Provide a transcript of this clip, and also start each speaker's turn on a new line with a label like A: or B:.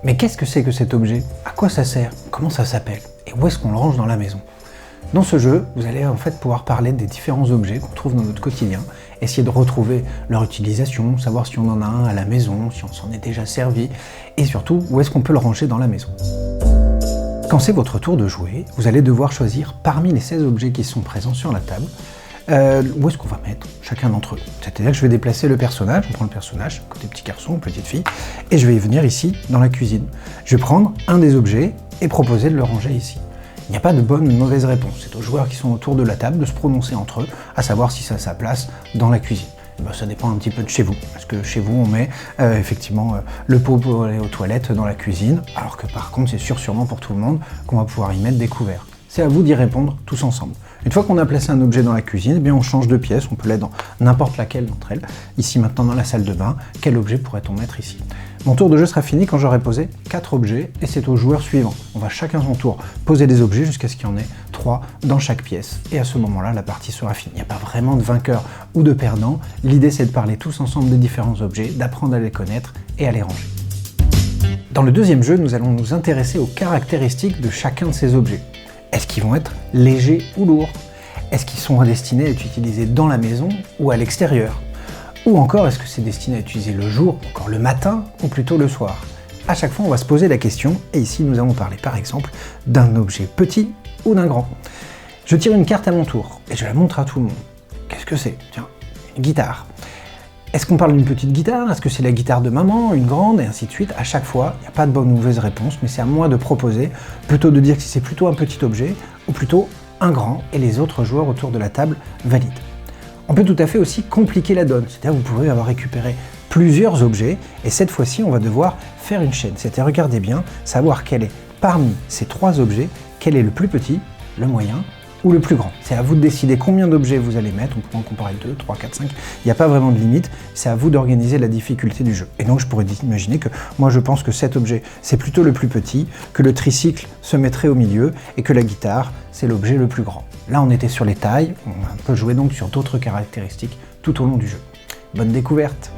A: Mais qu'est-ce que c'est que cet objet? À quoi ça sert? Comment ça s'appelle? Et où est-ce qu'on le range dans la maison? Dans ce jeu, vous allez en fait pouvoir parler des différents objets qu'on trouve dans notre quotidien, essayer de retrouver leur utilisation, savoir si on en a un à la maison, si on s'en est déjà servi, et surtout où est-ce qu'on peut le ranger dans la maison. Quand c'est votre tour de jouer, vous allez devoir choisir parmi les 16 objets qui sont présents sur la table, où est-ce qu'on va mettre chacun d'entre eux. C'est-à-dire que je vais déplacer le personnage, on prend le personnage, côté petit garçon ou petite fille, et je vais venir ici, dans la cuisine. Je vais prendre un des objets et proposer de le ranger ici. Il n'y a pas de bonne ou de mauvaise réponse, c'est aux joueurs qui sont autour de la table de se prononcer entre eux, à savoir si ça a sa place dans la cuisine. Ben, ça dépend un petit peu de chez vous, parce que chez vous on met effectivement le pot pour aller aux toilettes dans la cuisine, alors que par contre c'est sûrement pour tout le monde qu'on va pouvoir y mettre des couverts. C'est à vous d'y répondre tous ensemble. Une fois qu'on a placé un objet dans la cuisine, eh bien on change de pièce, on peut l'être dans n'importe laquelle d'entre elles. Ici maintenant dans la salle de bain, quel objet pourrait-on mettre ici? Mon tour de jeu sera fini quand j'aurai posé 4 objets et c'est au joueur suivant. On va chacun son tour poser des objets jusqu'à ce qu'il y en ait 3 dans chaque pièce. Et à ce moment-là, la partie sera finie. Il n'y a pas vraiment de vainqueur ou de perdant. L'idée c'est de parler tous ensemble des différents objets, d'apprendre à les connaître et à les ranger. Dans le deuxième jeu, nous allons nous intéresser aux caractéristiques de chacun de ces objets. Est-ce qu'ils vont être légers ou lourds? Est-ce qu'ils sont destinés à être utilisés dans la maison ou à l'extérieur? Ou encore, est-ce que c'est destiné à être utilisé le jour, encore le matin, ou plutôt le soir? À chaque fois, on va se poser la question, et ici nous allons parler par exemple d'un objet petit ou d'un grand. Je tire une carte à mon tour, et je la montre à tout le monde. Qu'est-ce que c'est? Tiens, une guitare. Est-ce qu'on parle d'une petite guitare? Est-ce que c'est la guitare de maman, une grande, et ainsi de suite? À chaque fois, il n'y a pas de bonne ou mauvaise réponse, mais c'est à moi de proposer, plutôt de dire que c'est plutôt un petit objet, ou plutôt un grand, et les autres joueurs autour de la table valident. On peut tout à fait aussi compliquer la donne, c'est-à-dire vous pouvez avoir récupéré plusieurs objets, et cette fois-ci on va devoir faire une chaîne, c'est-à-dire regardez bien, savoir quel est parmi ces 3 objets, quel est le plus petit, le moyen ou le plus grand. C'est à vous de décider combien d'objets vous allez mettre, on peut en comparer 2, 3, 4, 5, il n'y a pas vraiment de limite, c'est à vous d'organiser la difficulté du jeu. Et donc je pourrais imaginer que moi je pense que cet objet c'est plutôt le plus petit, que le tricycle se mettrait au milieu et que la guitare c'est l'objet le plus grand. Là on était sur les tailles, on peut jouer donc sur d'autres caractéristiques tout au long du jeu. Bonne découverte!